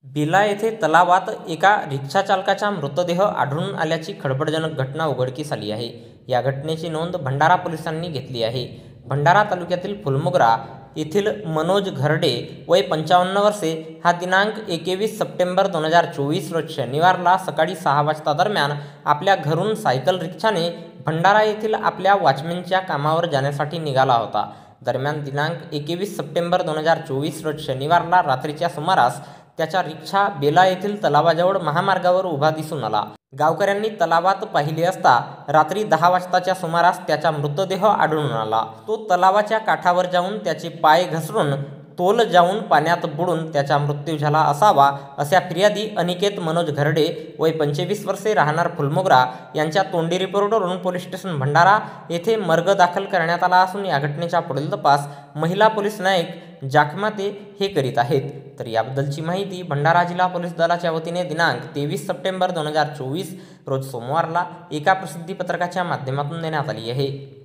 बिला येथे तलावात एका रिक्षाचालकाचा मृतदेह आढळून आल्याची खळबळजनक घटना उघडकीस आली आहे. या घटनेची नोंद भंडारा पोलिसांनी घेतली आहे. भंडारा तालुक्यातील फुलमोगरा येथील मनोज घरडे वय 55 वर्षे हा दिनांक 21 सप्टेंबर 2024 रोज शनिवारला सकाळी 6 वाजता दरम्यान आपल्या घरून सायकल रिक्षाने भंडारा येथील आपल्या वॉचमॅनच्या कामावर जाण्यासाठी निघाला होता. दरम्यान दिनांक 21 सप्टेंबर 2024 रोज शनिवारला रात्रीच्या सुमारास त्याचा रिक्षा बेला येथील तलावाजवळ महामार्गावर उभा दिसून आला. गावकऱ्यांनी तलावात पाहिले असता रात्री 10 वाजताच्या सुमारास त्याचा मृतदेह आढळून आला. तो तलावाच्या काठावर जाऊन त्याचे पाय घसरून तोल जाऊन पाण्यात बुडून त्याचा मृत्यू झाला असावा, अशा फिर्यादी अनिकेत मनोज घरडे वय 25 वर्षे राहणार फुलमोगरा यांच्या तोंडी रिपोर्टवरून पोलीस स्टेशन भंडारा येथे मर्ग दाखल करण्यात आला असून या घटनेचा पुढील तपास महिला पोलीस नायक जाखमाते हे करीत आहेत. तर याबद्दलची माहिती भंडारा जिल्हा पोलीस दलाच्या वतीने दिनांक 23 सप्टेंबर 2024 रोज सोमवारला एका प्रसिद्धी पत्रकाच्या माध्यमातून देण्यात आली आहे.